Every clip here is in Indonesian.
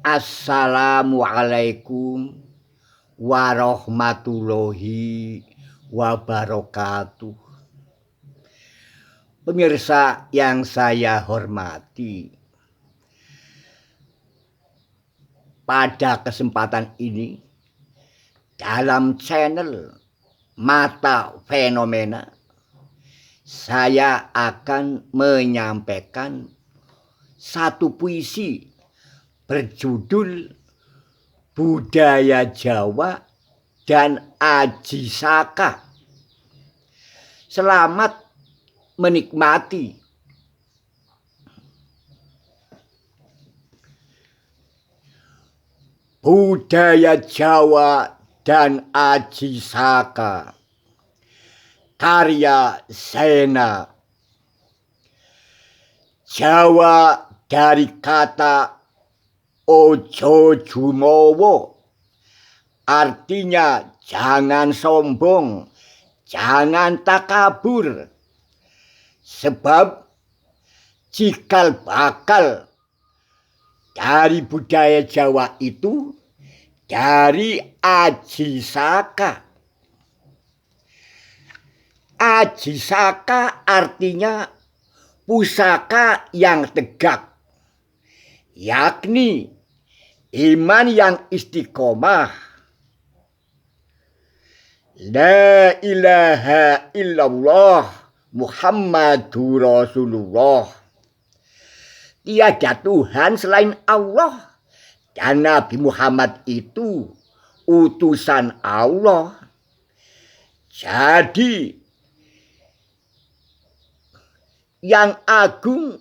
Assalamualaikum warahmatullahi wabarakatuh. Pemirsa yang saya hormati, pada kesempatan ini dalam channel Mata Fenomena saya akan menyampaikan satu puisi berjudul Budaya Jawa dan Aji Saka. Selamat menikmati. Budaya Jawa dan Aji Saka, karya Sena. Jawa dari kata Ojo Jumowo, artinya jangan sombong, jangan takabur. Sebab cikal bakal dari budaya Jawa itu dari Aji Saka. Aji Saka artinya pusaka yang tegak, yakni iman yang istiqomah. La ilaha illallah Muhammadur Rasulullah. Tiada Tuhan selain Allah, dan Nabi Muhammad itu utusan Allah. Jadi yang agung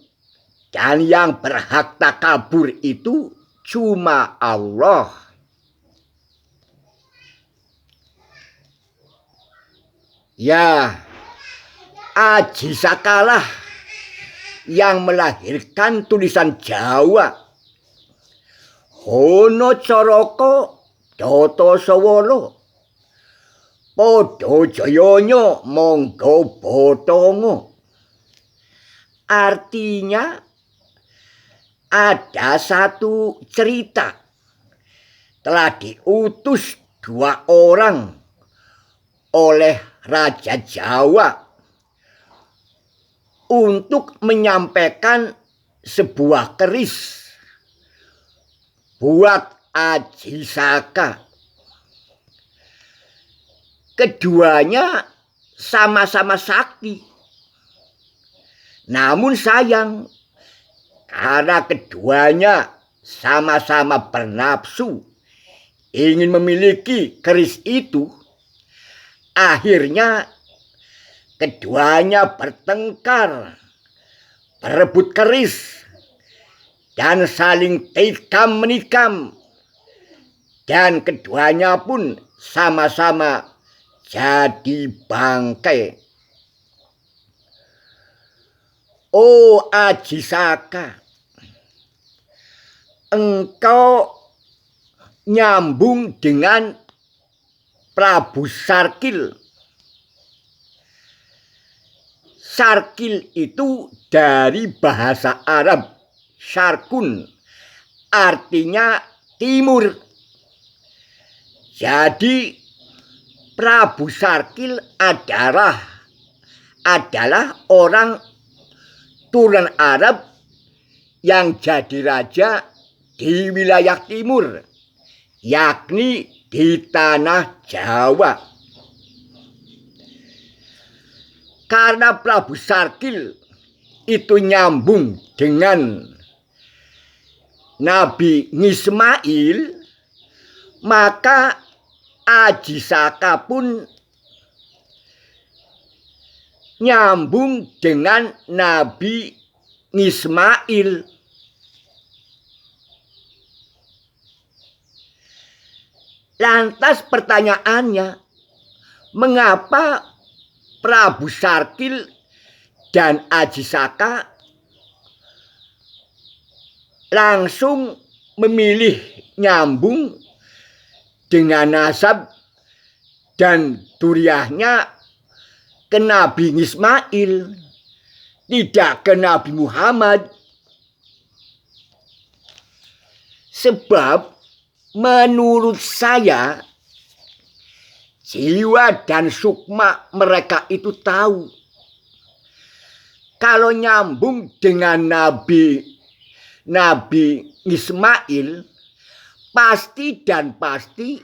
dan yang berhak takabur itu cuma Allah. Ya, Aji Sakalah yang melahirkan tulisan Jawa. Hono Coroko Doto Sowolo, Podo Joyonyo Monggo Botongo. Artinya ada satu cerita telah diutus 2 orang oleh Raja Jawa untuk menyampaikan sebuah keris buat Aji Saka. Keduanya sama-sama sakti. Namun sayang, karena keduanya sama-sama bernafsu ingin memiliki keris itu, akhirnya keduanya bertengkar, berebut keris, dan saling tikam menikam. Dan keduanya pun sama-sama jadi bangkai. Oh Aji Saka, engkau nyambung dengan Prabu Sarkil. Sarkil itu dari bahasa Arab Syarkun, artinya timur. Jadi Prabu Sarkil adalah orang turunan Arab yang jadi raja di wilayah timur, yakni di tanah Jawa. Karena Prabu Sarkil itu nyambung dengan Nabi Ismail, maka Aji Saka pun nyambung dengan Nabi Ismail. Lantas pertanyaannya, mengapa Prabu Sarkil dan Aji Saka langsung memilih nyambung dengan nasab dan duriahnya ke Nabi Ismail, tidak ke Nabi Muhammad? Sebab menurut saya jiwa dan sukma mereka itu tahu kalau nyambung dengan Nabi Ismail pasti dan pasti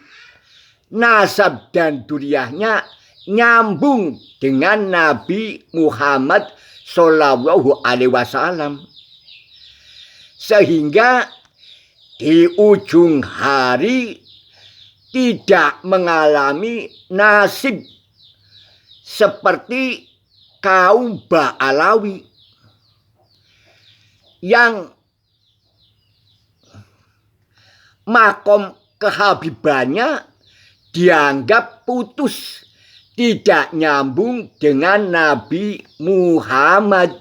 nasab dan duriahnya nyambung dengan Nabi Muhammad Shallallahu Alaihi Wasallam, sehingga di ujung hari tidak mengalami nasib seperti kaum Ba'alawi yang makom kehabibannya dianggap putus, tidak nyambung dengan Nabi Muhammad.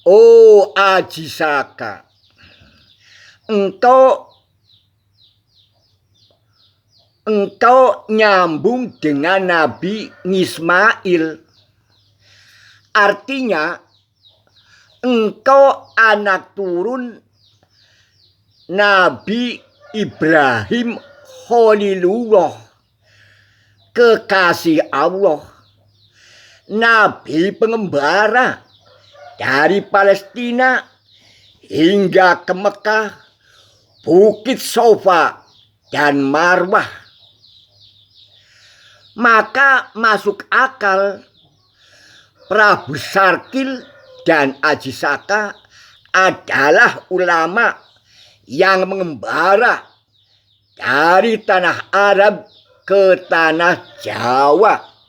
Oh Aji Saka, engkau nyambung dengan Nabi Ismail. Artinya engkau anak turun Nabi Ibrahim Khalilullah, kekasih Allah, Nabi pengembara dari Palestina hingga ke Mekah, Bukit Sofa dan Marwah. Maka masuk akal Prabu Sarkil dan Aji Saka adalah ulama yang mengembara dari tanah Arab ke tanah Jawa.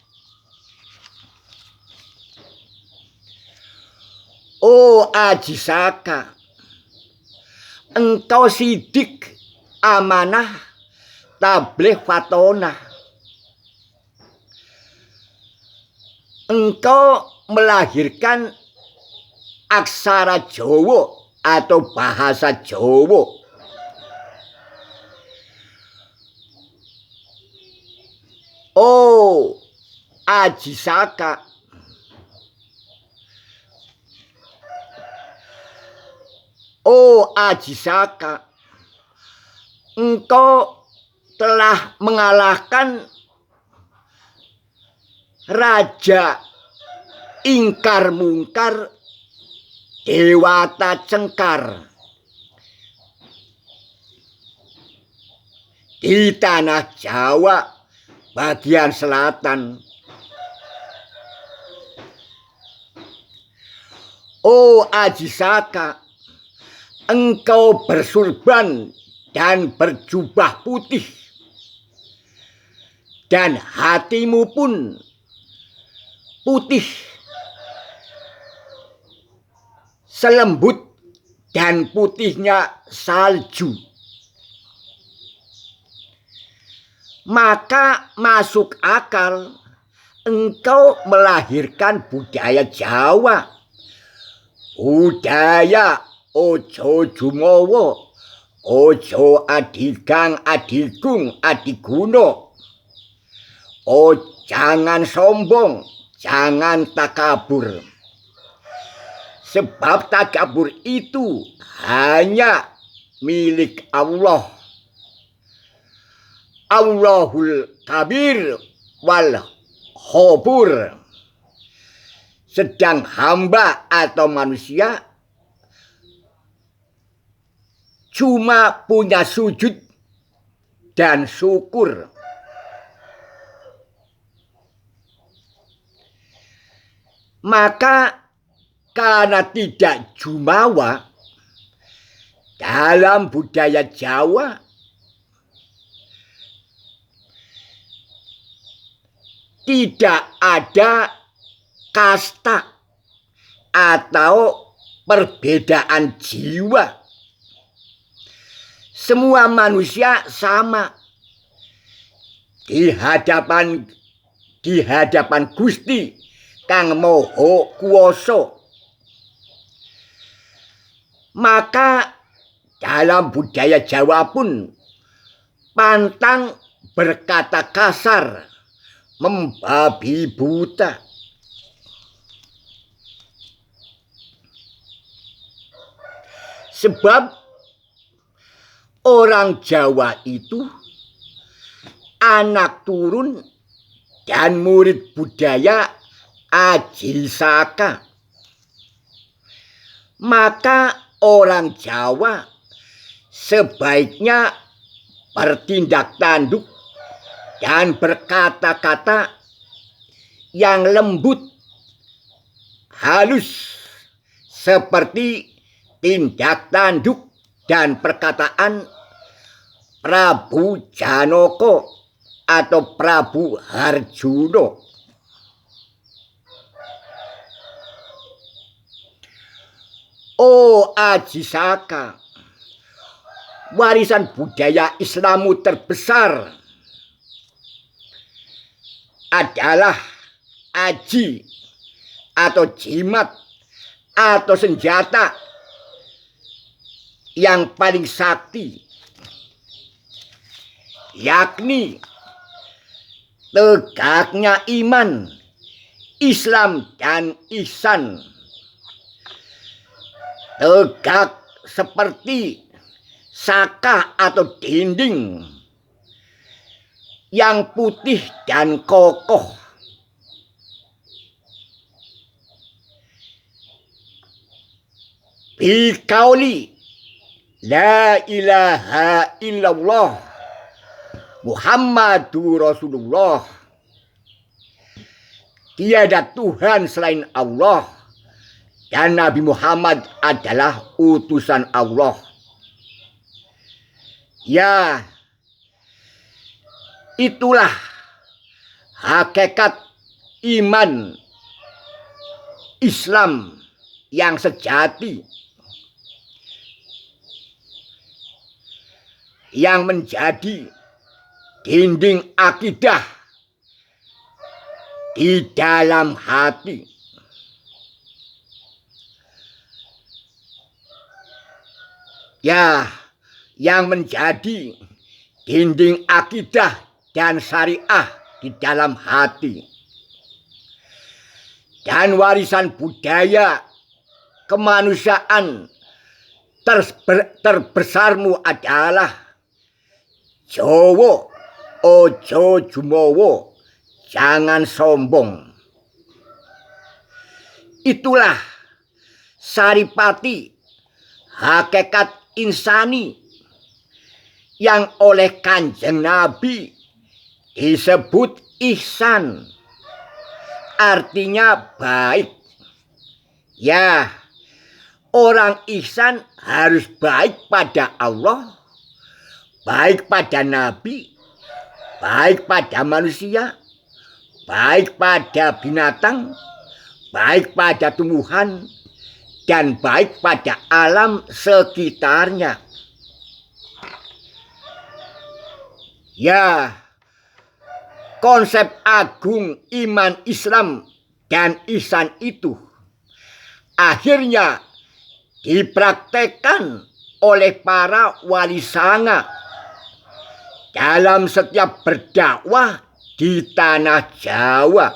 Oh Aji Saka, engkau sidik, amanah, tabligh fatonah. Engkau melahirkan aksara Jawa atau bahasa Jawa. Oh Aji Saka, oh Aji Saka, engkau telah mengalahkan Raja Ingkar Mungkar Dewata Cengkar di tanah Jawa bagian selatan. Oh Aji Saka, engkau bersurban dan berjubah putih, dan hatimu pun putih selembut dan putihnya salju. Maka masuk akal engkau melahirkan budaya Jawa, budaya ojo jumowo, ojo adigang adigung adiguno. Oh jangan sombong, jangan takabur. Sebab takabur itu hanya milik Allah. Allahul Kabir wal Khobur. Sedang hamba atau manusia cuma punya sujud dan syukur. Maka karena tidak jumawa dalam budaya Jawa, tidak ada kasta atau perbedaan jiwa. Semua manusia sama di hadapan Gusti Kang Moho Kuwoso. Maka dalam budaya Jawa pun pantang berkata kasar, membabi buta. Sebab orang Jawa itu anak turun dan murid budaya Aji Saka. Maka orang Jawa sebaiknya bertindak tanduk dan berkata-kata yang lembut, halus, seperti tindak tanduk dan perkataan Prabu Janaka atau Prabu Harjuno. Oh Aji Saka, warisan budaya Islammu terbesar adalah aji atau jimat atau senjata yang paling sakti, yakni tegaknya iman, Islam dan ihsan. Tegak seperti saka atau dinding yang putih dan kokoh. Biqauli la ilaha illallah Muhammadur Rasulullah. Tiada Tuhan selain Allah dan Nabi Muhammad adalah utusan Allah. Ya, itulah hakikat iman Islam yang sejati, yang menjadi dinding akidah di dalam hati. Ya, yang menjadi dinding akidah dan syariah di dalam hati. Dan warisan budaya kemanusiaan terbesarmu adalah Jowo ojo jumowo, jangan sombong. Itulah saripati hakikat insani yang oleh Kanjeng Nabi disebut ihsan, artinya baik. Ya, orang ihsan harus baik pada Allah, baik pada Nabi, baik pada manusia, baik pada binatang, baik pada tumbuhan, dan baik pada alam sekitarnya. Ya, konsep agung iman Islam dan ihsan itu akhirnya dipraktekkan oleh para wali sanga dalam setiap berdakwah di tanah Jawa.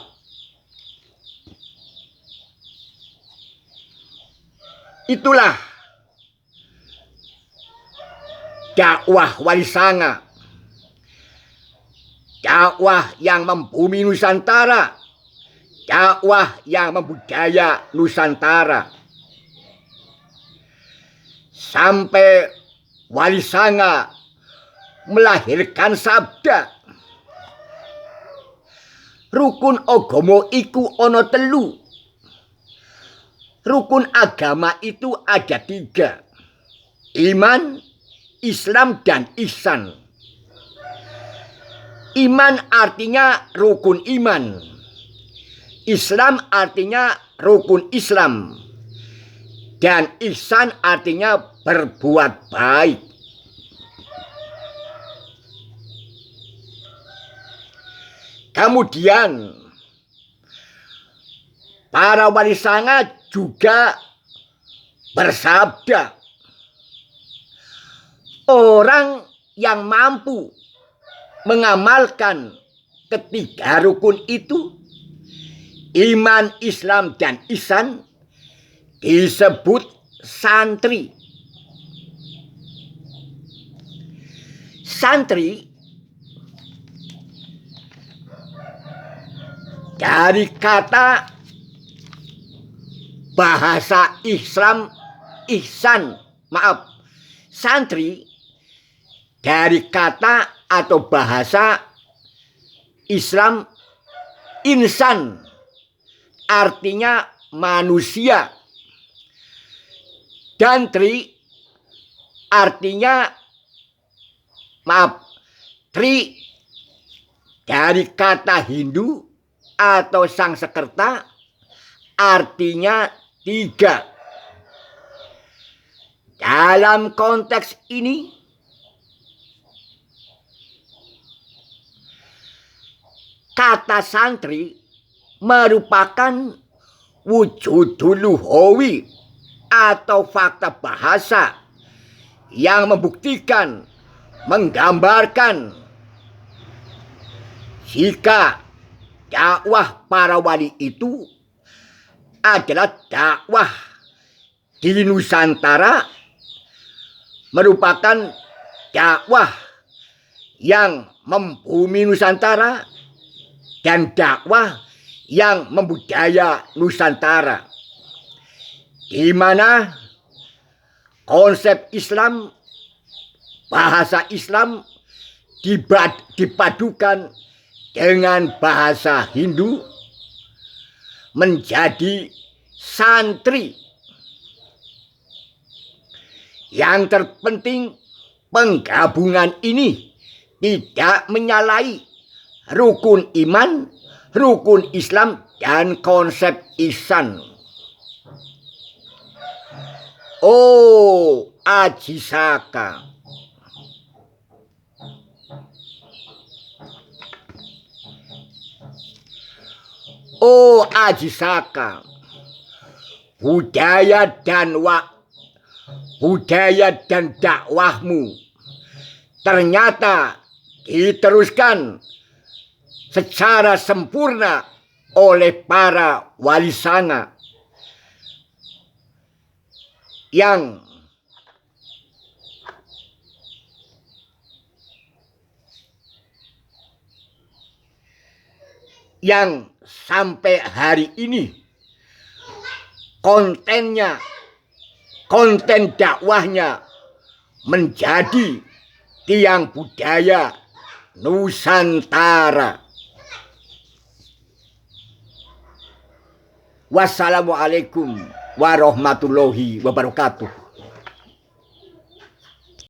Itulah dakwah wali sanga, dakwah yang membumi Nusantara, dakwah yang membudaya Nusantara. Sampai wali sanga melahirkan sabda, rukun agama iku ana telu. Rukun agama itu ada 3. Iman, Islam, dan ihsan. Iman artinya rukun iman. Islam artinya rukun Islam. Dan ihsan artinya berbuat baik. Kemudian para wali sanga juga bersabda, orang yang mampu mengamalkan ketiga rukun itu, iman, Islam, dan ihsan, disebut santri. Santri dari kata bahasa Islam ihsan, santri dari kata atau bahasa Islam insan, artinya manusia, dan tri artinya tri dari kata Hindu atau Sanskerta, artinya tiga. Dalam konteks ini, kata santri merupakan wujud luhawi atau fakta bahasa yang membuktikan, menggambarkan jika dakwah para wali itu adalah dakwah di Nusantara, merupakan dakwah yang membumi Nusantara dan dakwah yang membudaya Nusantara, di mana konsep Islam, bahasa Islam dipadukan dengan bahasa Hindu menjadi santri. Yang terpenting, penggabungan ini tidak menyalahi rukun iman, rukun Islam, dan konsep ihsan. Oh, Aji Saka. Oh, Aji Saka. Budaya dan dakwahmu ternyata diteruskan secara sempurna oleh para wali sanga yang sampai hari ini konten dakwahnya menjadi tiang budaya Nusantara. Wassalamualaikum warahmatullahi wabarakatuh.